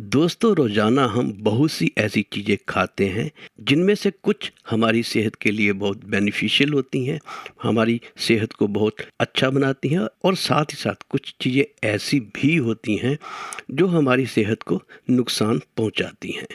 दोस्तों, रोज़ाना हम बहुत सी ऐसी चीज़ें खाते हैं जिनमें से कुछ हमारी सेहत के लिए बहुत बेनिफिशियल होती हैं, हमारी सेहत को बहुत अच्छा बनाती हैं और साथ ही साथ कुछ चीज़ें ऐसी भी होती हैं जो हमारी सेहत को नुकसान पहुंचाती हैं।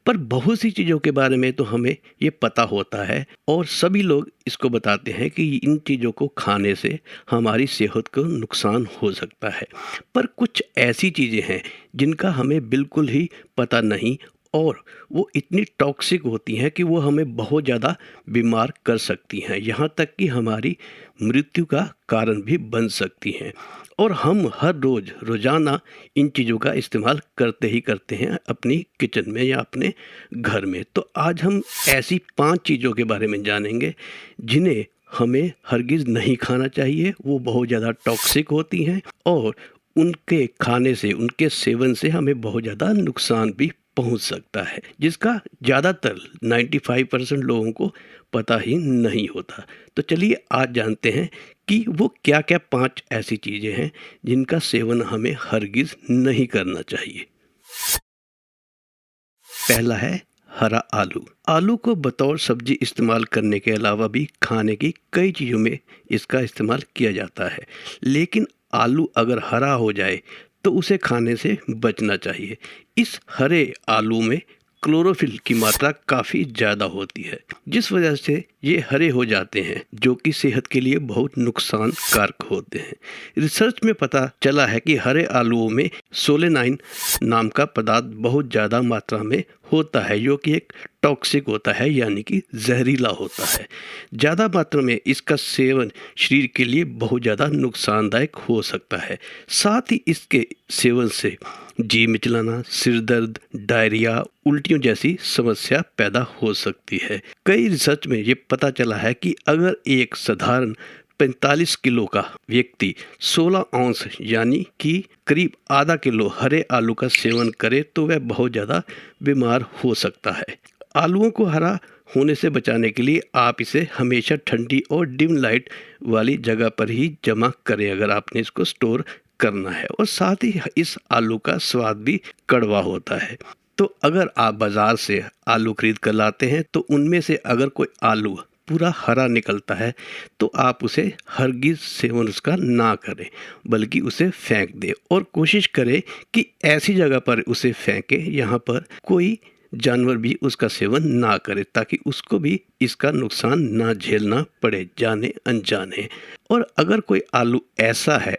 पर बहुत सी चीज़ों के बारे में तो हमें ये पता होता है और सभी लोग इसको बताते हैं कि इन चीज़ों को खाने से हमारी सेहत को नुकसान हो सकता है। पर कुछ ऐसी चीज़ें हैं जिनका हमें बिल्कुल ही पता नहीं और वो इतनी टॉक्सिक होती हैं कि वो हमें बहुत ज़्यादा बीमार कर सकती हैं, यहाँ तक कि हमारी मृत्यु का कारण भी बन सकती हैं। और हम हर रोज़ाना इन चीज़ों का इस्तेमाल करते ही करते हैं अपनी किचन में या अपने घर में। तो आज हम ऐसी 5 चीज़ों के बारे में जानेंगे जिन्हें हमें हरगिज़ नहीं खाना चाहिए। वो बहुत ज़्यादा टॉक्सिक होती हैं और उनके खाने से, उनके सेवन से हमें बहुत ज़्यादा नुकसान भी पहुंच सकता है, जिसका ज़्यादातर 95% लोगों को पता ही नहीं होता। तो चलिए आज जानते हैं कि वो क्या-क्या 5 ऐसी चीज़ें हैं जिनका सेवन हमें हरगिज़ नहीं करना चाहिए। पहला है हरा आलू। आलू को बतौर सब्जी इस्तेमाल करने के अलावा भी खाने की कई चीज़ों में इसका इस्तेमाल किया जाता है, लेकिन आलू अगर हरा हो जाए तो उसे खाने से बचना चाहिए। इस हरे आलू में क्लोरोफिल की मात्रा काफ़ी ज़्यादा होती है, जिस वजह से ये हरे हो जाते हैं, जो कि सेहत के लिए बहुत नुकसान कारक होते हैं। रिसर्च में पता चला है कि हरे आलूओं में सोलेनाइन नाम का पदार्थ बहुत ज़्यादा मात्रा में होता है, जो कि एक टॉक्सिक होता है, यानी कि जहरीला होता है। ज़्यादा मात्रा में इसका सेवन शरीर के लिए बहुत ज़्यादा नुकसानदायक हो सकता है। साथ ही इसके सेवन से जी मिचलाना, सिर दर्द, डायरिया, उल्टियों जैसी समस्या पैदा हो सकती है। कई रिसर्च में ये पता चला है कि अगर एक साधारण 45 किलो का व्यक्ति 16 औंस यानी कि करीब आधा किलो हरे आलू का सेवन करे तो वह बहुत ज़्यादा बीमार हो सकता है। आलूओं को हरा होने से बचाने के लिए आप इसे हमेशा ठंडी और डिम लाइट वाली जगह पर ही जमा करें अगर आपने इसको स्टोर करना है। और साथ ही इस आलू का स्वाद भी कड़वा होता है। तो अगर आप बाज़ार से आलू खरीद कर लाते हैं तो उनमें से अगर कोई आलू पूरा हरा निकलता है तो आप उसे हरगिज़ सेवन उसका ना करें, बल्कि उसे फेंक दें और कोशिश करें कि ऐसी जगह पर उसे फेंकें यहाँ पर कोई जानवर भी उसका सेवन ना करे, ताकि उसको भी इसका नुकसान ना झेलना पड़े जाने अनजाने। और अगर कोई आलू ऐसा है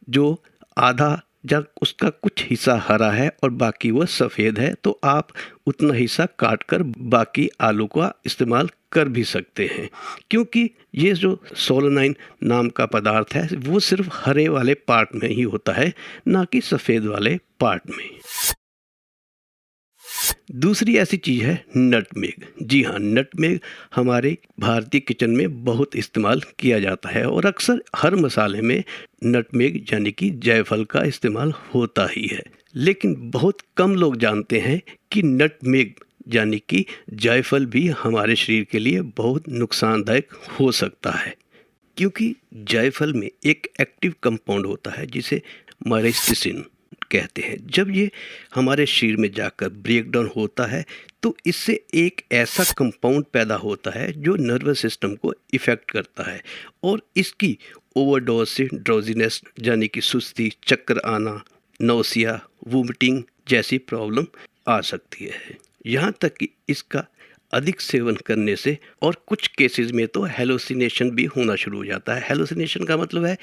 जो आधा या उसका कुछ हिस्सा हरा है और बाकी वह सफ़ेद है, तो आप उतना हिस्सा काट कर बाकी आलू का इस्तेमाल कर भी सकते हैं, क्योंकि ये जो सोलेनाइन नाम का पदार्थ है वो सिर्फ हरे वाले पार्ट में ही होता है, ना कि सफ़ेद वाले पार्ट में। दूसरी ऐसी चीज़ है नटमेग। जी हाँ, नटमेग हमारे भारतीय किचन में बहुत इस्तेमाल किया जाता है और अक्सर हर मसाले में नटमेग यानी कि जायफल का इस्तेमाल होता ही है। लेकिन बहुत कम लोग जानते हैं कि नटमेग यानी कि जायफल भी हमारे शरीर के लिए बहुत नुकसानदायक हो सकता है, क्योंकि जायफल में एक एक्टिव कंपाउंड होता है जिसे माइरेस्टिसिन कहते हैं। जब ये हमारे शरीर में जाकर ब्रेक डाउन होता है तो इससे एक ऐसा कंपाउंड पैदा होता है जो नर्वस सिस्टम को इफ़ेक्ट करता है और इसकी ओवरडोज से ड्रोजीनेस यानी कि सुस्ती, चक्कर आना, नौसिया, वोमिटिंग जैसी प्रॉब्लम आ सकती है। यहाँ तक कि इसका अधिक सेवन करने से और कुछ केसेस में तो हेलुसिनेशन भी होना शुरू हो जाता है। हेलुसिनेशन का मतलब है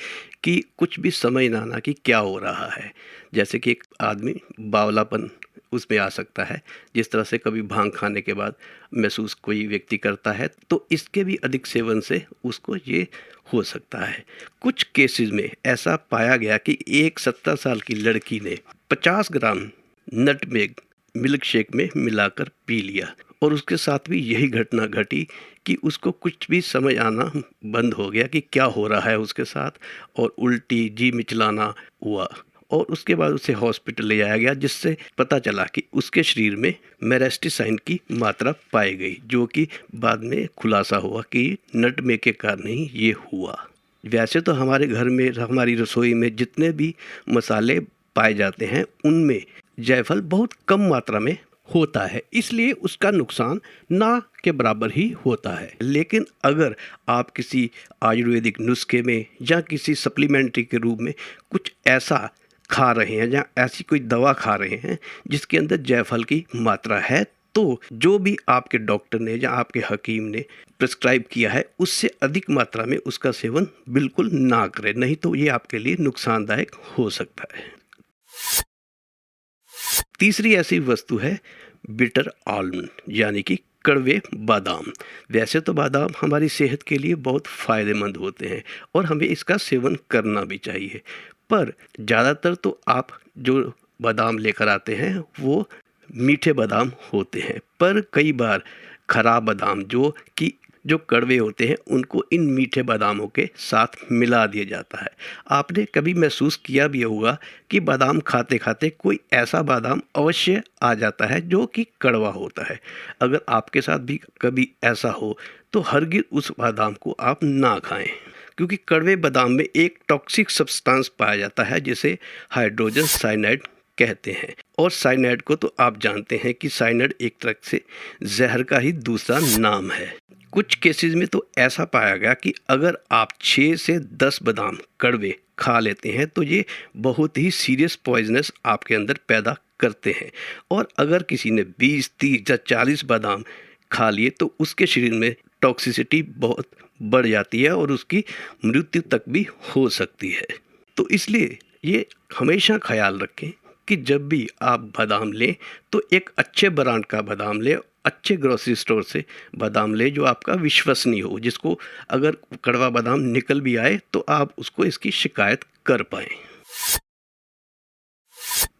कि कुछ भी समझ ना आना कि क्या हो रहा है, जैसे कि एक आदमी बावलापन उसमें आ सकता है, जिस तरह से कभी भांग खाने के बाद महसूस कोई व्यक्ति करता है, तो इसके भी अधिक सेवन से उसको ये हो सकता है। कुछ केसेस में ऐसा पाया गया कि एक 17 साल की लड़की ने 50 ग्राम नटमेग मिल्क शेक में मिलाकर पी लिया और उसके साथ भी यही घटना घटी कि उसको कुछ भी समझ आना बंद हो गया कि क्या हो रहा है उसके साथ, और उल्टी, जी मिचलाना हुआ और उसके बाद उसे हॉस्पिटल ले जाया गया, जिससे पता चला कि उसके शरीर में मेरेस्टिसाइन की मात्रा पाई गई, जो कि बाद में खुलासा हुआ कि नटमेग के कारण ही ये हुआ। वैसे तो हमारे घर में, हमारी रसोई में जितने भी मसाले पाए जाते हैं उनमें जायफल बहुत कम मात्रा में होता है, इसलिए उसका नुकसान ना के बराबर ही होता है। लेकिन अगर आप किसी आयुर्वेदिक नुस्खे में या किसी सप्लीमेंट्री के रूप में कुछ ऐसा खा रहे हैं या ऐसी कोई दवा खा रहे हैं जिसके अंदर जायफल की मात्रा है, तो जो भी आपके डॉक्टर ने या आपके हकीम ने प्रिस्क्राइब किया है उससे अधिक मात्रा में उसका सेवन बिल्कुल ना करें, नहीं तो ये आपके लिए नुकसानदायक हो सकता है। तीसरी ऐसी वस्तु है बिटर आलमंड, यानी कि कड़वे बादाम। वैसे तो बादाम हमारी सेहत के लिए बहुत फ़ायदेमंद होते हैं और हमें इसका सेवन करना भी चाहिए, पर ज़्यादातर तो आप जो बादाम लेकर आते हैं वो मीठे बादाम होते हैं, पर कई बार खराब बादाम जो कड़वे होते हैं उनको इन मीठे बादामों के साथ मिला दिया जाता है। आपने कभी महसूस किया भी होगा कि बादाम खाते खाते कोई ऐसा बादाम अवश्य आ जाता है जो कि कड़वा होता है। अगर आपके साथ भी कभी ऐसा हो तो हरगिज़ उस बादाम को आप ना खाएं, क्योंकि कड़वे बादाम में एक टॉक्सिक सब्सटेंस पाया जाता है जिसे हाइड्रोजन साइनाइड कहते हैं। और साइनाइड को तो आप जानते हैं कि साइनाइड एक तरह से जहर का ही दूसरा नाम है। कुछ केसेस में तो ऐसा पाया गया कि अगर आप 6 से 10 बादाम कड़वे खा लेते हैं तो ये बहुत ही सीरियस पॉइजनस आपके अंदर पैदा करते हैं, और अगर किसी ने 20, 30 या 40 बादाम खा लिए तो उसके शरीर में टॉक्सिसिटी बहुत बढ़ जाती है और उसकी मृत्यु तक भी हो सकती है। तो इसलिए ये हमेशा ख्याल रखें कि जब भी आप बादाम लें तो एक अच्छे ब्रांड का बादाम लें, अच्छे ग्रोसरी स्टोर से बादाम लें जो आपका विश्वसनीय हो, जिसको अगर कड़वा बादाम निकल भी आए तो आप उसको इसकी शिकायत कर पाएँ।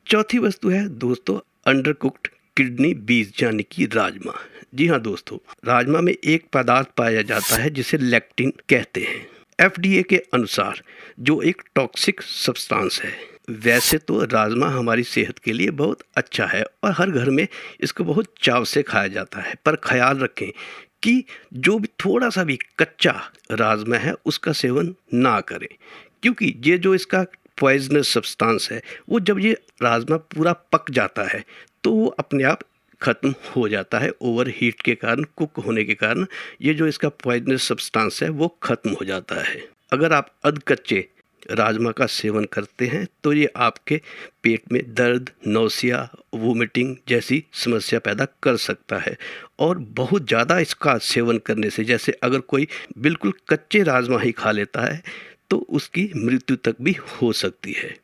चौथी वस्तु है दोस्तों अंडरकुक्ड किडनी बीज, यानी कि राजमा। जी हाँ दोस्तों, राजमा में एक पदार्थ पाया जाता है जिसे लेक्टिन कहते हैं। FDA के अनुसार जो एक टॉक्सिक सब्सटेंस है। वैसे तो राजमा हमारी सेहत के लिए बहुत अच्छा है और हर घर में इसको बहुत चाव से खाया जाता है, पर ख्याल रखें कि जो भी थोड़ा सा भी कच्चा राजमा है उसका सेवन ना करें, क्योंकि ये जो इसका पॉइजनस सब्सटेंस है वो जब ये राजमा पूरा पक जाता है तो वो अपने आप ख़त्म हो जाता है। ओवर हीट के कारण, कुक होने के कारण ये जो इसका पॉइजनस सब्सटेंस है वो ख़त्म हो जाता है। अगर आप अधकच्चे राजमा का सेवन करते हैं तो ये आपके पेट में दर्द, नौसिया, वोमिटिंग जैसी समस्या पैदा कर सकता है, और बहुत ज़्यादा इसका सेवन करने से, जैसे अगर कोई बिल्कुल कच्चे राजमा ही खा लेता है तो उसकी मृत्यु तक भी हो सकती है।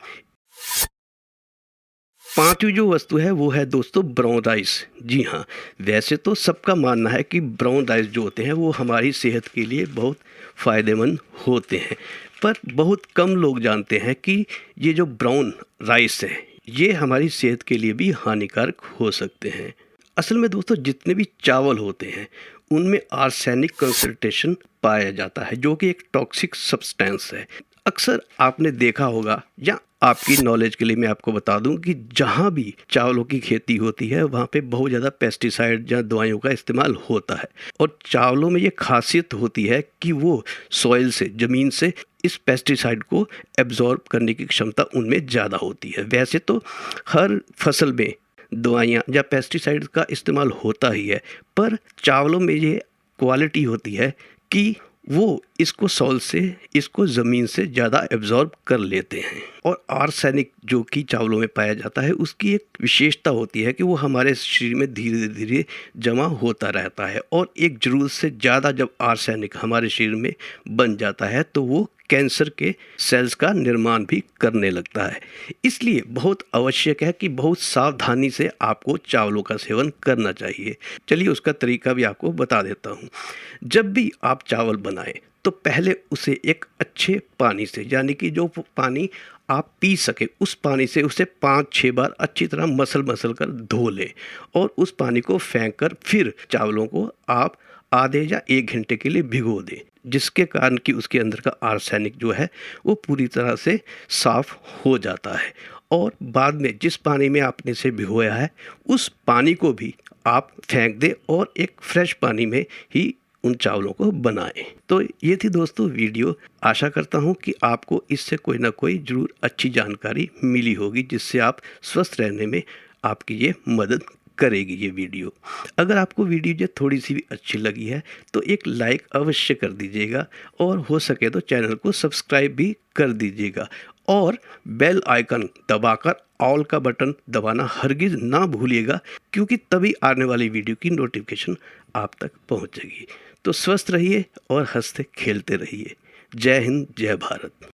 पांचवी जो वस्तु है वो है दोस्तों ब्राउन राइस। जी हाँ, वैसे तो सबका मानना है कि ब्राउन राइस जो होते हैं वो हमारी सेहत के लिए बहुत फ़ायदेमंद होते हैं, पर बहुत कम लोग जानते हैं कि ये जो ब्राउन राइस है ये हमारी सेहत के लिए भी हानिकारक हो सकते हैं। असल में दोस्तों जितने भी चावल होते हैं उनमें आर्सेनिक कंसंट्रेशन पाया जाता है जो कि एक टॉक्सिक सब्सटेंस है। अक्सर आपने देखा होगा, या आपकी नॉलेज के लिए मैं आपको बता दूं कि जहां भी चावलों की खेती होती है वहां पे बहुत ज़्यादा पेस्टिसाइड या दवाइयों का इस्तेमाल होता है, और चावलों में ये खासियत होती है कि वो सॉइल से, ज़मीन से इस पेस्टिसाइड को एब्जॉर्ब करने की क्षमता उनमें ज़्यादा होती है। वैसे तो हर फसल में दवाइयाँ या पेस्टिसाइड का इस्तेमाल होता ही है, पर चावलों में ये क्वालिटी होती है कि वो इसको सॉइल से, इसको ज़मीन से ज़्यादा एब्जॉर्ब कर लेते हैं। और आर्सेनिक जो कि चावलों में पाया जाता है उसकी एक विशेषता होती है कि वो हमारे शरीर में धीरे धीरे जमा होता रहता है, और एक ज़रूरत से ज़्यादा जब आर्सेनिक हमारे शरीर में बन जाता है तो वो कैंसर के सेल्स का निर्माण भी करने लगता है। इसलिए बहुत आवश्यक है कि बहुत सावधानी से आपको चावलों का सेवन करना चाहिए। चलिए उसका तरीका भी आपको बता देता हूँ। जब भी आप चावल बनाएं तो पहले उसे एक अच्छे पानी से, यानी कि जो पानी आप पी सके उस पानी से उसे 5-6 बार अच्छी तरह मसल कर धो लें, और उस पानी को फेंक कर फिर चावलों को आप आधे या 1 घंटे के लिए भिगो दें, जिसके कारण कि उसके अंदर का आर्सेनिक जो है वो पूरी तरह से साफ़ हो जाता है। और बाद में जिस पानी में आपने इसे भिगोया है उस पानी को भी आप फेंक दें और एक फ्रेश पानी में ही उन चावलों को बनाएं। तो ये थी दोस्तों वीडियो। आशा करता हूँ कि आपको इससे कोई ना कोई ज़रूर अच्छी जानकारी मिली होगी, जिससे आप स्वस्थ रहने में आपकी ये मदद करेगी ये वीडियो। अगर आपको वीडियो जो थोड़ी सी भी अच्छी लगी है तो एक लाइक अवश्य कर दीजिएगा, और हो सके तो चैनल को सब्सक्राइब भी कर दीजिएगा, और बेल आइकन दबाकर ऑल का बटन दबाना हरगिज़ ना भूलिएगा, क्योंकि तभी आने वाली वीडियो की नोटिफिकेशन आप तक पहुंचेगी। तो स्वस्थ रहिए और हंसते खेलते रहिए। जय हिंद, जय भारत।